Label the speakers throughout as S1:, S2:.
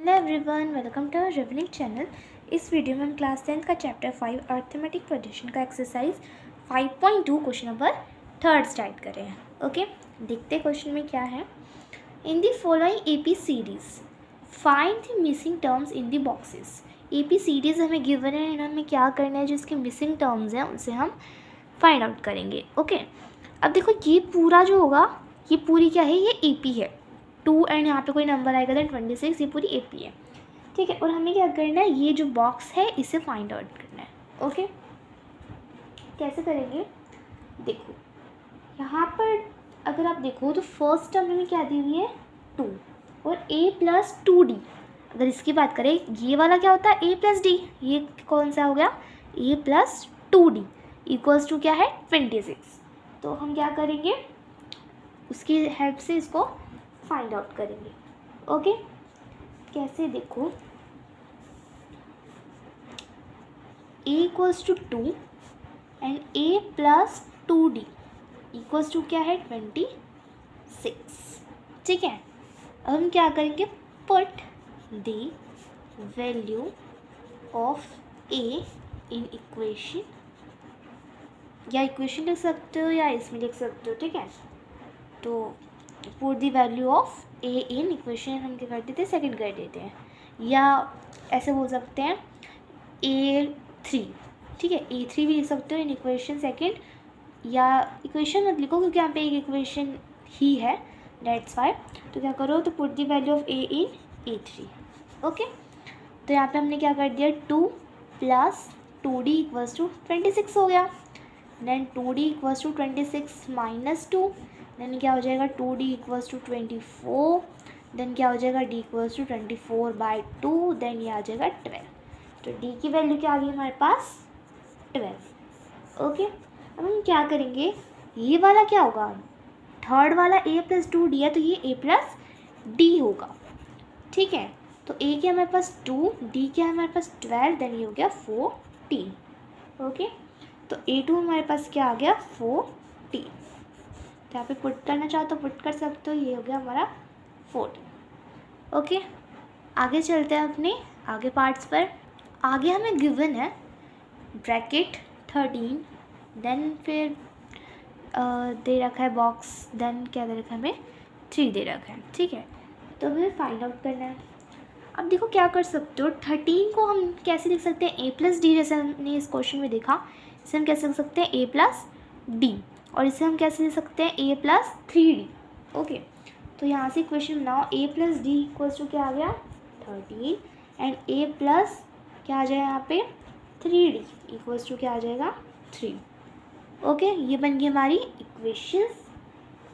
S1: Hello everyone, welcome to our रेवनिंग channel. इस वीडियो में हम क्लास 10 का चैप्टर 5 अर्थमेटिक प्रोजेक्शन का एक्सरसाइज 5.2 क्वेश्चन नंबर 3 स्टार्ट कर रहे हैं। ओके, देखते हैं क्वेश्चन में क्या है। In the following AP series find the missing terms in the boxes. AP series हमें गिवन है, इन्होंने क्या करना है, जिसके मिसिंग टर्म्स हैं उनसे हम फाइंड आउट करेंगे। ओके, अब देखो ये पूरा जो होगा, ये पूरी क्या है, ये एपी है। 2 एंड यहाँ पे कोई नंबर आएगा देन 26, ये पूरी एपी है। ठीक है, और हमें क्या करना है, ये जो बॉक्स है इसे फाइंड आउट करना है। ओके, कैसे करेंगे, देखो यहाँ पर अगर आप देखो तो फर्स्ट टर्म में क्या दी हुई है 2 और a+2d। अगर इसकी बात करें, ये वाला क्या होता है a+d, ये कौन सा हो गया a+2d इक्वल्स टू क्या है 26। तो हम क्या करेंगे, उसकी हेल्प से इसको फाइंड आउट करेंगे। ओके, कैसे, देखो a equals to 2 and a+2d equals to क्या है 26। ठीक है, अब हम क्या करेंगे, put the value of a in equation, या इक्वेशन लिख सकते हो या इसमें लिख सकते हो। ठीक है, तो put the value of a in equation हम क्या कर देते हैं, सेकंड कर देते हैं, या ऐसे बोल सकते हैं a3। ठीक है, a3 भी लिख सकते हो इन इक्वेशन सेकंड, या इक्वेशन मत लिखो क्योंकि यहाँ पे एक इक्वेशन ही है, डेट्स वाई। तो क्या करो, तो put the value of a in a3। Okay, तो यहाँ पे हमने क्या कर दिया, 2 + 2d इक्वल्स टू 26 हो गया। Then 2d equals to 26 - 2, then क्या हो जाएगा 2d इक्वल्स टू 24, देन क्या हो जाएगा d इक्वल्स टू 24/2, देन ये आ जाएगा 12। तो d की वैल्यू क्या आ गई हमारे पास 12। ओके, अब हम क्या करेंगे, ये वाला क्या होगा, थर्ड वाला a+2d है तो ये a+d होगा। ठीक है, तो a क्या हमारे पास 2, d क्या है हमारे पास 12, देन ये हो गया 14। ओके, तो a2 हमारे पास क्या आ गया 14। तो यहाँ पे पुट करना चाहो तो पुट कर सकते हो, ये हो गया हमारा 14। ओके, आगे चलते हैं अपने आगे पार्ट्स पर। आगे हमें गिवन है ब्रैकेट 13, देन फिर दे रखा है बॉक्स, देन क्या दे रखा है हमें 3 दे रखा है। ठीक है, तो हमें फाइंड आउट करना है। अब देखो क्या कर सकते हो, 13 को हम कैसे लिख सकते हैं, a+d, जैसे हमने इस क्वेश्चन में देखा, इसे हम कैसे लिख सकते हैं a+d, और इसे हम कैसे लिख सकते हैं a+3d। ओके, तो यहाँ से इक्वेशन बनाओ, a+d इक्वल्स टू क्या आ गया 13 एंड a+ क्या आ जाएगा यहाँ पे 3d इक्वल्स टू क्या आ जाएगा 3। ओके, ये बन गई हमारी इक्वेशंस।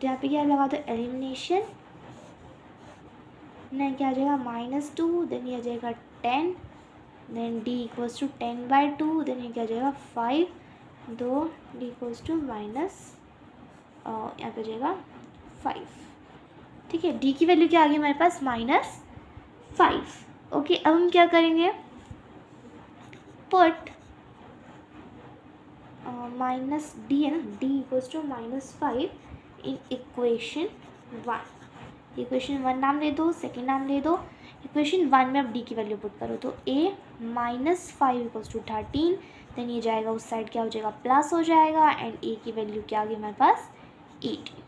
S1: तो यहाँ पे क्या लगा दो, एलिमिनेशन, देन क्या आ जाएगा -2, देन ये आ जाएगा 10, then d equals to 10/2, then ये क्या आ जाएगा 5, 2 d इक्वल्स टू माइनस यहाँ पे जाएगा 5। ठीक है, d की वैल्यू क्या आ गई हमारे पास -5। ओके, अब हम क्या करेंगे, पुट -d है ना, d equals to -5 in equation 1। Equation 1 नाम ले दो, सेकेंड नाम ले दो। इक्वेशन 1 में अब d की वैल्यू पुट करो, तो a -5 इक्वल्स टू 13, देन ये जाएगा उस साइड क्या हो जाएगा प्लस हो जाएगा, एंड a की वैल्यू क्या आ गई हमारे पास 18।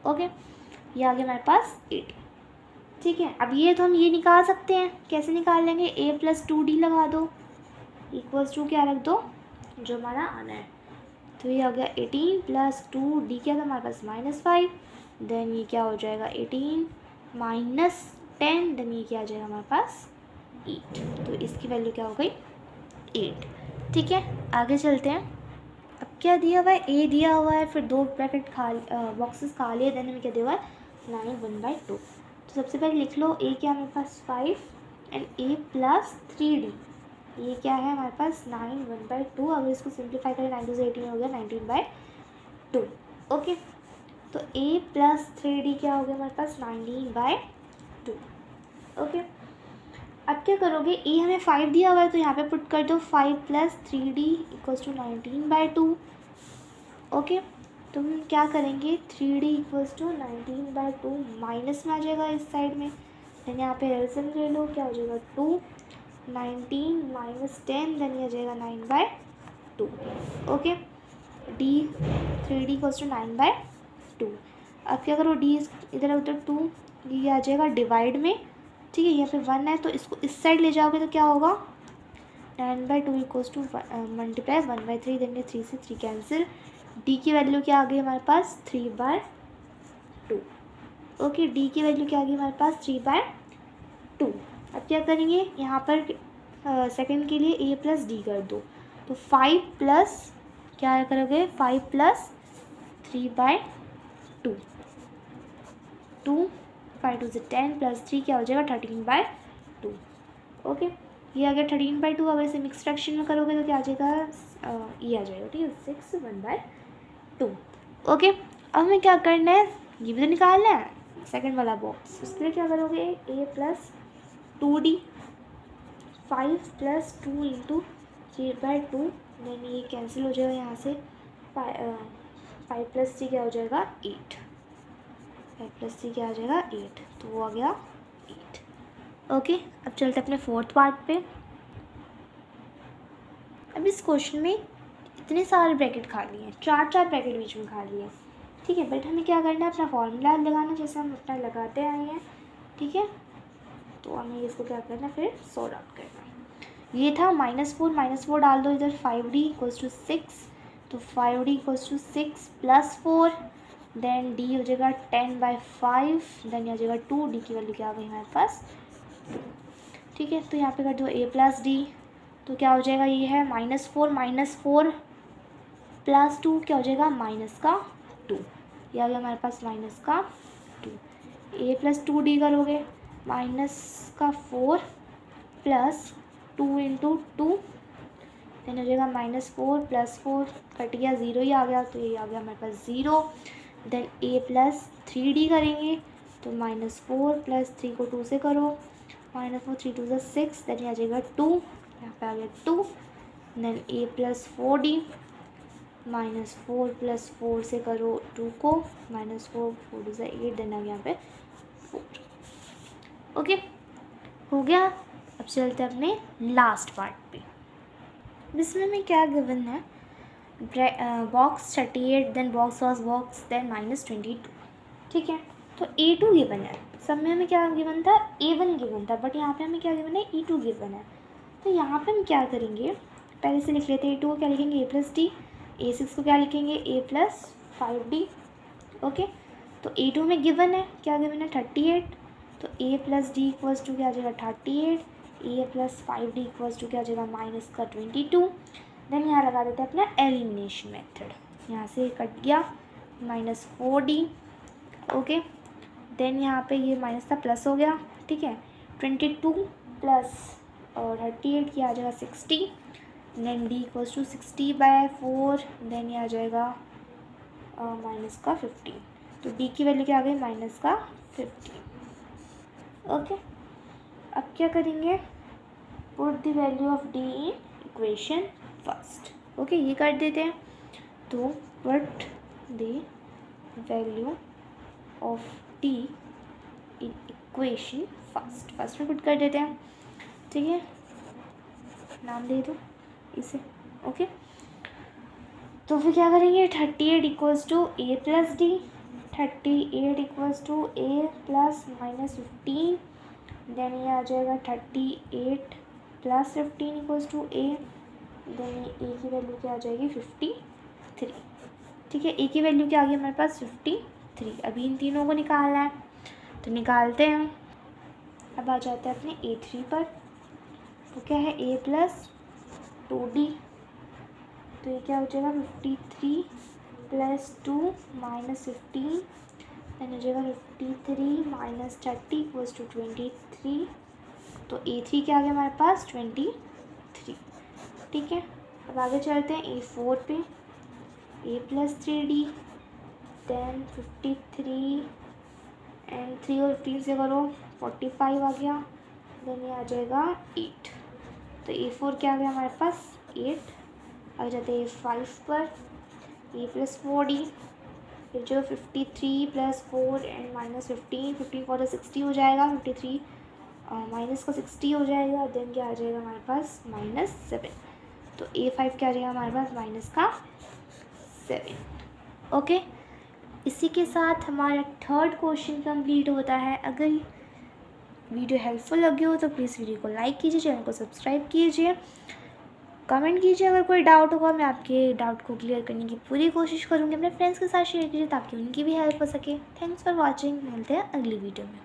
S1: ओके, ये आ गया हमारे पास 18। ठीक है, अब ये तो हम ये निकाल सकते हैं, कैसे निकाल लेंगे, a+2d लगा दो इक्वल्स टू क्या रख दो जो हमारा आना है। तो ये हो गया 18 + 2d क्या था हमारे पास -5, देन ये क्या हो जाएगा 18 - 10, देन ये क्या आ जाएगा हमारे पास 8। तो इसकी वैल्यू क्या हो गई 8। ठीक है, आगे चलते हैं। अब क्या दिया हुआ है, a दिया हुआ है, फिर 2 ब्रैकेट बॉक्सेस खाली है, देन हमें क्या दिया हुआ है 9 1/2। तो सबसे पहले लिख लो a क्या हमारे पास 5 एंड a+3d, ये क्या है हमारे पास 9 1/2। अगर इसको सिंप्लीफाई करें 9 से 18 हो गया 19/2। ओके, तो a+3d क्या हो गया हमारे पास 19/2। ओके, अब क्या करोगे, a हमें 5 दिया हुआ है तो यहाँ पे पुट कर दो 5 + 3d इक्वल्स टू 19/2। ओके, तो हम क्या करेंगे 3d इक्वल्स टू 19/2 माइनस में आ जाएगा इस साइड में, देन यहाँ पे एलसीएम ले लो, क्या हो जाएगा 2, 19 माइनस 10, देन ये आ जाएगा 9/2। Okay, D 3D equals to 9/2। अब क्या करो, डी इधर उधर 2, ये आ जाएगा डिवाइड में, ठीक है। यहाँ पे 1 है तो इसको इस साइड ले जाओगे तो क्या होगा, 9/2 इक्वल्स टू मल्टीप्लाई 1/3, देंगे 3 से 3 कैंसिल, डी की वैल्यू क्या आ गई हमारे पास 3/2। ओके, डी की वैल्यू क्या आ गई हमारे पास 3/2। अब क्या करेंगे, यहाँ पर सेकंड के लिए ए प्लस डी कर दो, तो 5 प्लस क्या करोगे, 5 प्लस 3/2, 2, 5 2 से 10 प्लस 3 क्या हो जाएगा 13/2। ओके, ये आ गया 13/2। अगर इसे मिक्स फ्रैक्शन में करोगे तो क्या आ जाएगा, ये आ जाएगा, ठीक है, 6 1/2। ओके, अब हमें क्या करना है, ये भी तो निकालना है सेकंड वाला बॉक्स। उसके लिए क्या करोगे, a plus 2d, 5 plus 2 into 3/2, then ये कैंसिल हो जाएगा यहाँ से, 5 प्लस 3 क्या हो जाएगा 8, 5 प्लस 3 क्या आ जाएगा 8, तो वो आ गया 8। ओके, अब चलते अपने फोर्थ पार्ट पे। अब इस क्वेश्चन में इतने सारे ब्रैकेट खा लिए हैं, 4 ब्रैकेट बीच में खा लिए हैं, ठीक है। बट हमें क्या करना है, अपना फॉर्मूला लगाना, जैसे हम अपना लगाते आए हैं, ठीक है। तो हमें इसको क्या करना है, फिर सॉर्ट आउट करना है। ये था -4 डाल दो इधर, 5d इक्वल्स टू 6, तो 5d equals to 6 plus 4, then d हो जाएगा 10/5, देन आ जाएगा 2, d की वैल्यू क्या आ गई हमारे पास 2, ठीक है। तो यहाँ पे कर दो a प्लस डी, तो क्या हो जाएगा, ये है -4 प्लस 2 क्या हो जाएगा -2, ये आ गया हमारे पास -2। a प्लस 2d करोगे, -4 प्लस 2 इंटू 2, देन हो जाएगा -4 प्लस 4 कट गया, 0 ही आ गया, तो ये आ गया हमारे पास 0। देन a प्लस 3d करेंगे, तो -4 प्लस 3 को 2 से करो, -4 3 2 से 6, देन ये आ जाएगा 2, यहाँ पे आ गया 2। Then a plus 4d, -4 plus 4 से करो 2 को, -4 4 2 से 8, देन आ गया यहाँ पे 4। ओके, हो गया। अब चलते हैं अपने लास्ट पार्ट पे। इसमें में क्या गिवन है, बॉक्स 38, देन बॉक्स देन -22, ठीक है। तो A2 गिवन है, सब में हमें क्या गिवन था, A1 गिवन था, बट यहाँ पे हमें क्या गिवन है, E2 गिवन है। तो यहाँ पे हम क्या करेंगे, पहले से लिख लेते हैं, A2 को क्या लिखेंगे a प्लस डी, A6 को क्या लिखेंगे a प्लस 5d। ओके, तो A2 में गिवन है, क्या गिवन है 38, तो a plus D equals to क्या आ जाएगा 38, a plus 5d equals to क्या आ जाएगा -22। देन यहाँ लगा देते हैं अपना एलिमिनेशन मेथड, यहाँ से कट गया -4d। ओके, देन यहाँ पे ये माइनस था प्लस हो गया, ठीक है। 22 प्लस और 38 की आ जाएगा 60, then d equals to 60/4, then ये आ जाएगा -15, तो d की वैल्यू क्या आ गई -15। ओके, अब क्या करेंगे, put the value of d in equation first. Okay, ये कर देते हैं, तो put the value of d in equation first में पुट कर देते हैं, ठीक है। नाम दे दो इसे। ओके, तो फिर क्या करेंगे, 38 equals to a plus D, 38 equals to a plus -15, then ये आ जाएगा 38 plus 15 equals to a, then a की वैल्यू क्या आ जाएगी 53, ठीक है। a की वैल्यू क्या आ गई हमारे पास 53। अभी इन तीनों को निकालना है, तो निकालते हैं। अब आ जाते हैं अपने A3 पर, तो क्या है a प्लस 2d, तो ये क्या हो जाएगा 53 प्लस 2 -15, देन हो जाएगा 53 - 30 इक्वल्स टू 23, तो A3 क्या आ गया हमारे पास 23, ठीक है। अब आगे चलते हैं A4 पे, a plus 3d, then 53 and 3 और 15 से करो 45 आ गया, देन ये आ जाएगा 8, तो A4 क्या आ गया हमारे पास 8। आ जाते हैं A5 पर, a प्लस 4d, फिर जो 53 प्लस 4 एंड -15, 15 4 60 हो जाएगा, 53 माइनस का 60 हो जाएगा, देन क्या आ जाएगा हमारे पास -7। तो A5 क्या आ जाएगा हमारे पास माइनस का 7। ओके, इसी के साथ हमारा थर्ड क्वेश्चन कंप्लीट होता है। अगर वीडियो हेल्पफुल लगी हो तो प्लीज़ वीडियो को लाइक कीजिए, चैनल को सब्सक्राइब कीजिए, कमेंट कीजिए। अगर कोई डाउट होगा मैं आपके डाउट को क्लियर करने की पूरी कोशिश करूँगी। अपने फ्रेंड्स के साथ शेयर कीजिए ताकि उनकी भी हेल्प हो सके। थैंक्स फॉर वॉचिंग, मिलते हैं अगली वीडियो में।